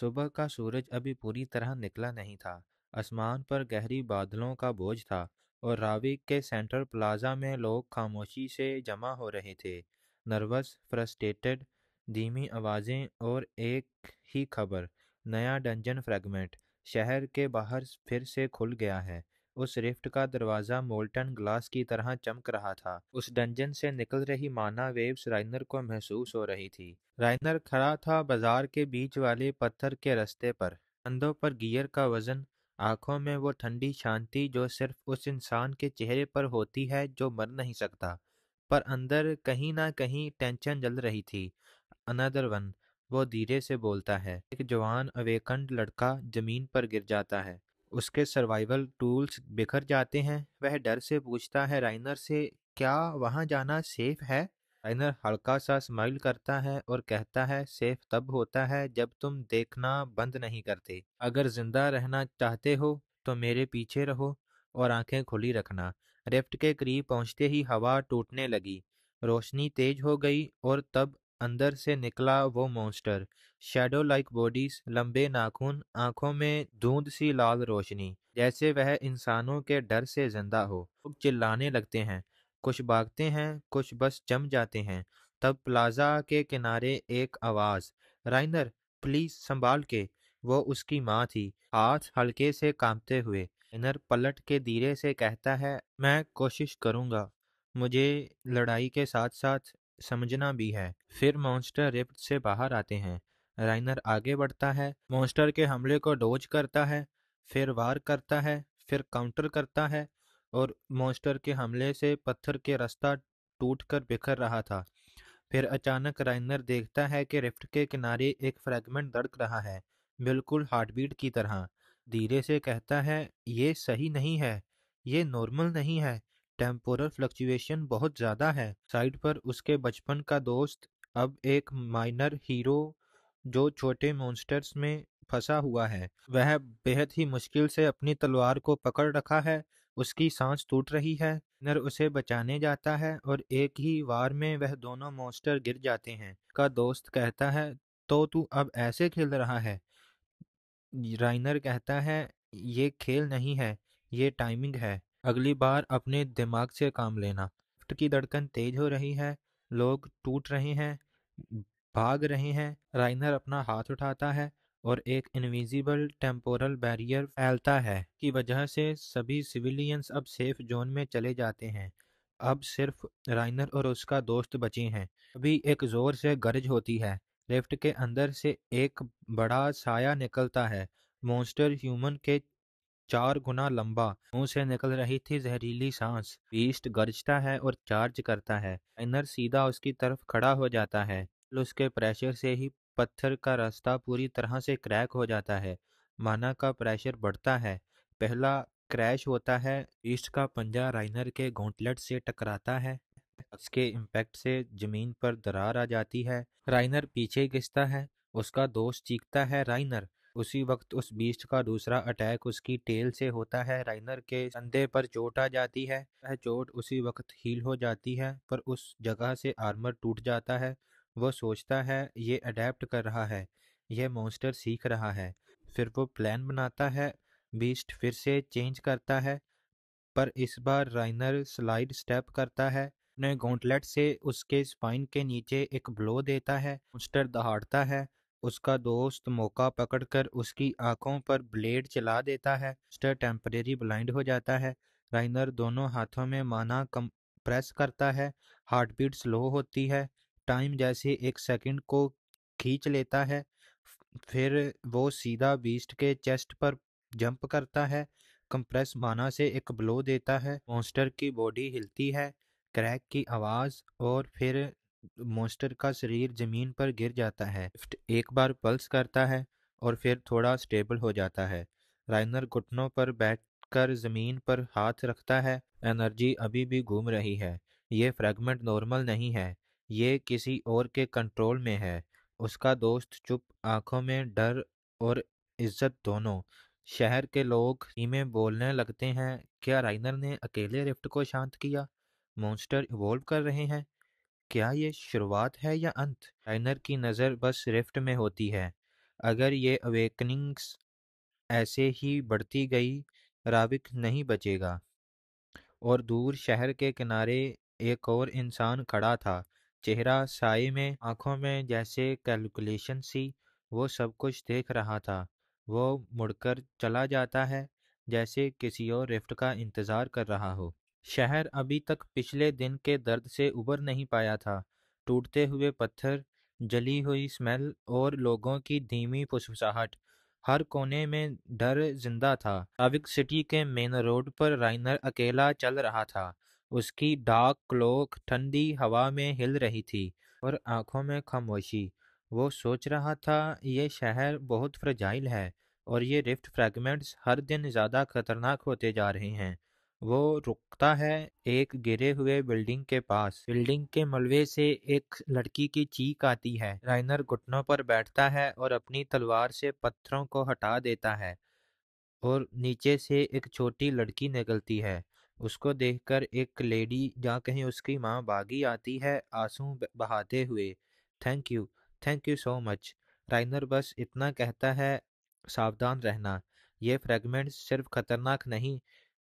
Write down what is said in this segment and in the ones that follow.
सुबह का सूरज अभी पूरी तरह निकला नहीं था। आसमान पर गहरी बादलों का बोझ था और रावी के सेंट्रल प्लाजा में लोग खामोशी से जमा हो रहे थे। नर्वस, फ्रस्ट्रेटेड, धीमी आवाज़ें और एक ही खबर, नया डंजन फ्रेगमेंट शहर के बाहर फिर से खुल गया है। उस रिफ्ट का दरवाज़ा मोल्टन ग्लास की तरह चमक रहा था। उस डंजन से निकल रही माना वेव्स राइनर को महसूस हो रही थी। राइनर खड़ा था बाजार के बीच वाले पत्थर के रास्ते पर, कंधों पर गियर का वजन, आंखों में वो ठंडी शांति जो सिर्फ उस इंसान के चेहरे पर होती है जो मर नहीं सकता। पर अंदर कहीं ना कहीं टेंशन जल रही थी। अनदर वन, वो धीरे से बोलता है। एक जवान अवेकंड लड़का जमीन पर गिर जाता है। उसके सर्वाइवल टूल्स बिखर जाते हैं। वह डर से पूछता है राइनर से, क्या वहां जाना सेफ है? राइनर हल्का सा स्माइल करता है और कहता है, सेफ तब होता है जब तुम देखना बंद नहीं करते। अगर जिंदा रहना चाहते हो तो मेरे पीछे रहो और आंखें खुली रखना। रिफ्ट के करीब पहुंचते ही हवा टूटने लगी, रोशनी तेज हो गई और तब अंदर से निकला वो मॉन्स्टर। शैडो लाइक बॉडीज, लंबे नाखून, आंखों में धुंध सी लाल रोशनी, जैसे वह इंसानों के डर से जिंदा हो। लोग चिल्लाने लगते हैं, कुछ भागते हैं, कुछ बस जम जाते हैं। तब प्लाजा के किनारे एक आवाज, राइनर, प्लीज संभाल के। वो उसकी माँ थी, हाथ हल्के से कांपते हुए। राइनर पलट के धीरे से कहता है, मैं कोशिश करूंगा, मुझे लड़ाई के साथ साथ समझना भी है। फिर मॉन्स्टर रिफ्ट से बाहर आते हैं। राइनर आगे बढ़ता है, मॉन्स्टर के हमले को डोज करता है, फिर वार करता है, फिर काउंटर करता है, और मॉन्स्टर के हमले से पत्थर के रास्ता टूटकर बिखर रहा था। फिर अचानक राइनर देखता है कि रिफ्ट के किनारे एक फ्रैगमेंट धड़क रहा है, बिल्कुल हार्टबीट की तरह। धीरे से कहता है, ये सही नहीं है, ये नॉर्मल नहीं है, टेम्पोरल फ्लक्चुएशन बहुत ज़्यादा है। साइड पर उसके बचपन का दोस्त, अब एक माइनर हीरो जो छोटे मॉन्स्टर्स में फंसा हुआ है, वह बेहद ही मुश्किल से अपनी तलवार को पकड़ रखा है। उसकी सांस टूट रही है। नर उसे बचाने जाता है और एक ही वार में वह दोनों मॉन्स्टर गिर जाते हैं। का दोस्त कहता है, तो तू अब ऐसे खेल रहा है? राइनर कहता है, ये खेल नहीं है, ये टाइमिंग है। अगली बार अपने दिमाग से काम लेना। लिफ्ट की धड़कन तेज हो रही है, लोग टूट रहे हैं, भाग रहे हैं। राइनर अपना हाथ उठाता है और एक इनविजिबल टेम्पोरल बैरियर फैलता है की वजह से सभी सिविलियंस अब सेफ जोन में चले जाते हैं। अब सिर्फ राइनर और उसका दोस्त बचे हैं। अभी एक जोर से गरज होती है। लिफ्ट के अंदर से एक बड़ा साया निकलता है, मॉन्स्टर ह्यूमन के 4 गुना लंबा। मुंह से निकल रही थी जहरीली सांस। बीस्ट गरजता है और चार्ज करता है। राइनर सीधा उसकी तरफ खड़ा हो जाता है। उसके प्रेशर से ही पत्थर का रास्ता पूरी तरह से क्रैक हो जाता है। माना का प्रेशर बढ़ता है। पहला क्रैश होता है। बीस्ट का पंजा राइनर के गॉन्टलेट से टकराता है। उसके इम्पैक्ट से जमीन पर दरार आ जाती है। राइनर पीछे घिसता है। उसका दोस्त चीखता है, राइनर। उसी वक्त उस बीस्ट का दूसरा अटैक उसकी टेल से होता है। राइनर के कंधे पर चोट आ जाती है। वह चोट उसी वक्त हील हो जाती है, पर उस जगह से आर्मर टूट जाता है। वो सोचता है, ये अडेप्ट कर रहा है, यह मॉन्स्टर सीख रहा है। फिर वो प्लान बनाता है। बीस्ट फिर से चेंज करता है, पर इस बार राइनर स्लाइड स्टेप करता है। अपने गॉन्टलेट से उसके स्पाइन के नीचे एक ब्लो देता है। मॉन्स्टर दहाड़ता है। उसका दोस्त मौका पकड़कर उसकी आंखों पर ब्लेड चला देता है। मॉन्स्टर टेम्परेरी ब्लाइंड हो जाता है। राइनर दोनों हाथों में माना कम प्रेस करता है। हार्ट बीट स्लो होती है। टाइम जैसे एक सेकंड को खींच लेता है। फिर वो सीधा बीस्ट के चेस्ट पर जंप करता है। कंप्रेस माना से एक ब्लो देता है। मॉन्स्टर की बॉडी हिलती है, क्रैक की आवाज, और फिर मॉन्स्टर का शरीर जमीन पर गिर जाता है। लिफ्ट एक बार पल्स करता है और फिर थोड़ा स्टेबल हो जाता है। राइनर घुटनों पर बैठकर जमीन पर हाथ रखता है। एनर्जी अभी भी घूम रही है। ये फ्रेगमेंट नॉर्मल नहीं है, ये किसी और के कंट्रोल में है। उसका दोस्त चुप, आंखों में डर और इज्जत दोनों। शहर के लोग धीमे बोलने लगते हैं, क्या राइनर ने अकेले रिफ्ट को शांत किया? मॉन्स्टर इवॉल्व कर रहे हैं? क्या ये शुरुआत है या अंत? राइनर की नज़र बस रिफ्ट में होती है। अगर ये अवेकनिंग्स ऐसे ही बढ़ती गई, राविक नहीं बचेगा। और दूर शहर के किनारे एक और इंसान खड़ा था, चेहरा साए में, आंखों में जैसे कैलकुलेशन सी। वो सब कुछ देख रहा था। वो मुड़कर चला जाता है, जैसे किसी और रिफ्ट का इंतजार कर रहा हो। शहर अभी तक पिछले दिन के दर्द से उबर नहीं पाया था। टूटते हुए पत्थर, जली हुई स्मेल और लोगों की धीमी फुसफुसाहट, हर कोने में डर जिंदा था। नाविक सिटी के मेन रोड पर राइनर अकेला चल रहा था। उसकी डार्क क्लोक ठंडी हवा में हिल रही थी और आंखों में खामोशी। वो सोच रहा था, ये शहर बहुत फ्रजाइल है और ये रिफ्ट फ्रैगमेंट्स हर दिन ज्यादा खतरनाक होते जा रहे हैं। वो रुकता है एक गिरे हुए बिल्डिंग के पास। बिल्डिंग के मलबे से एक लड़की की चीख आती है। राइनर घुटनों पर बैठता है और अपनी तलवार से पत्थरों को हटा देता है और नीचे से एक छोटी लड़की निकलती है। उसको देखकर एक लेडी, या कहीं उसकी माँ, भागी आती है, आंसू बहाते हुए। Thank you, thank you so much. राइनर बस इतना कहता है, सावधान रहना। ये फ्रेगमेंट्स सिर्फ खतरनाक नहीं,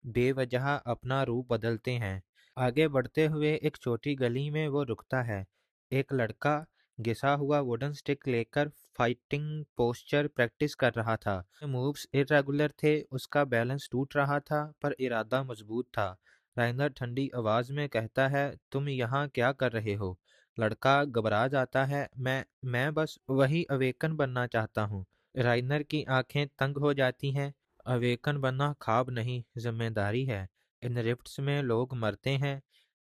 बेवजह अपना रूप बदलते हैं। आगे बढ़ते हुए एक छोटी गली में वो रुकता है। एक लड़का घिसा हुआ वुडन स्टिक लेकर फाइटिंग पोस्चर प्रैक्टिस कर रहा था। मूव्स इरेगुलर थे, उसका बैलेंस टूट रहा था, पर इरादा मजबूत था। राइनर ठंडी आवाज में कहता है, तुम यहाँ क्या कर रहे हो? लड़का घबरा जाता है। मैं बस वही अवेकन बनना चाहता हूँ। राइनर की आंखें तंग हो जाती हैं। अवेकन बनना ख्वाब नहीं, जिम्मेदारी है। इन रिफ्ट्स में लोग मरते हैं,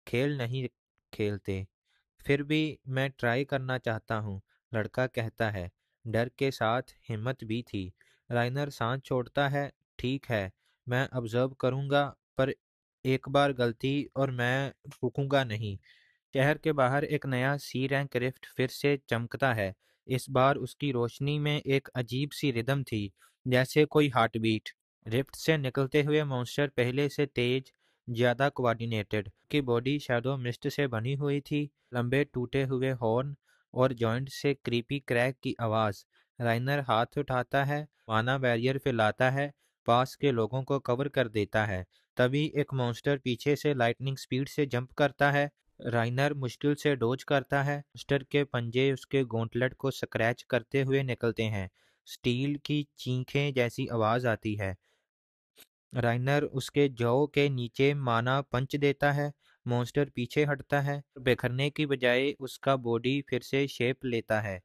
खेल नहीं खेलते। फिर भी मैं ट्राई करना चाहता हूँ, लड़का कहता है। डर के साथ हिम्मत भी थी। राइनर सांस छोड़ता है। ठीक है, मैं ऑब्जर्व करूंगा, पर एक बार गलती और मैं रुकूंगा नहीं। शहर के बाहर एक नया सी रैंक रिफ्ट फिर से चमकता है। इस बार उसकी रोशनी में एक अजीब सी रिदम थी, जैसे कोई हार्ट बीट। रिफ्ट से निकलते हुए मॉन्स्टर पहले से तेज, ज्यादा कोऑर्डिनेटेड। की बॉडी शैडो मिस्ट से बनी हुई थी, लंबे टूटे हुए हॉर्न और जॉइंट से क्रीपी क्रैक की आवाज। राइनर हाथ उठाता है, माना बैरियर फैलाता है, पास के लोगों को कवर कर देता है। तभी एक मॉन्स्टर पीछे से लाइटनिंग स्पीड से जंप करता है। राइनर मुश्किल से डोज करता है। मॉन्स्टर के पंजे उसके गॉन्टलेट को स्क्रैच करते हुए निकलते हैं। स्टील की चीखें जैसी आवाज आती है। राइनर उसके जौ के नीचे माना पंच देता है। मॉन्स्टर पीछे हटता है। बिखरने की बजाय उसका बॉडी फिर से शेप लेता है।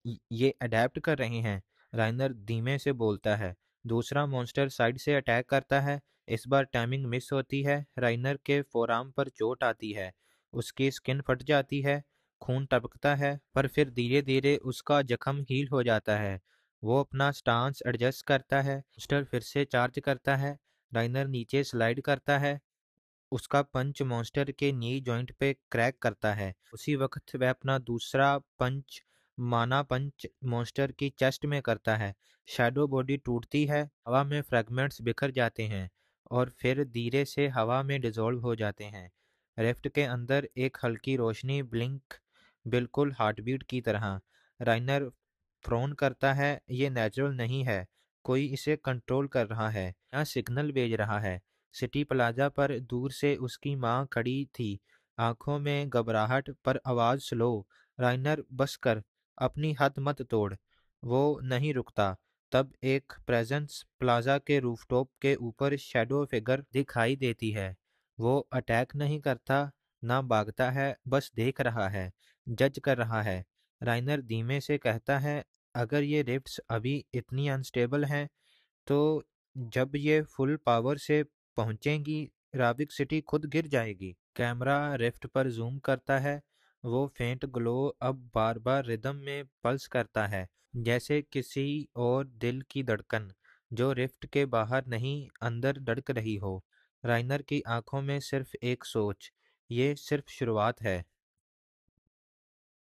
ये अडेप्ट कर रहे हैं, राइनर धीमे से बोलता है। दूसरा मॉन्स्टर साइड से अटैक करता है। इस बार टाइमिंग मिस होती है। राइनर के फोरआर्म पर चोट आती है। उसकी स्किन फट जाती है, खून टपकता है, पर फिर धीरे धीरे उसका जख्म हील हो जाता है। वो अपना स्टांस एडजस्ट करता है। मॉन्स्टर फिर से चार्ज करता है। राइनर नीचे स्लाइड करता है। उसका पंच मॉन्स्टर के नी जॉइंट पे क्रैक करता है। उसी वक्त वह अपना दूसरा पंच, माना पंच, मॉन्स्टर की चेस्ट में करता है। शैडो बॉडी टूटती है, हवा में फ्रैगमेंट्स बिखर जाते हैं और फिर धीरे से हवा में डिसॉल्व हो जाते हैं। रिफ्ट के अंदर एक हल्की रोशनी ब्लिंक, बिल्कुल हार्टबीट की तरह। राइनर फ्रोन करता है। ये नेचुरल नहीं है, कोई इसे कंट्रोल कर रहा है या सिग्नल भेज रहा है। सिटी प्लाजा पर दूर से उसकी माँ खड़ी थी, आंखों में घबराहट पर आवाज स्लो। राइनर, बस कर, अपनी हद मत तोड़। वो नहीं रुकता। तब एक प्रेजेंस प्लाजा के रूफटॉप के ऊपर शैडो फिगर दिखाई देती है। वो अटैक नहीं करता, ना भागता है, बस देख रहा है, जज कर रहा है। राइनर धीमे से कहता है, अगर ये रिफ्ट्स अभी इतनी अनस्टेबल हैं, तो जब ये फुल पावर से पहुंचेंगी, राविक सिटी खुद गिर जाएगी। कैमरा रिफ्ट पर जूम करता है। वो फेंट ग्लो अब बार बार रिदम में पल्स करता है, जैसे किसी और दिल की धड़कन, जो रिफ्ट के बाहर नहीं, अंदर धड़क रही हो। राइनर की आंखों में सिर्फ एक सोच, ये सिर्फ शुरुआत है।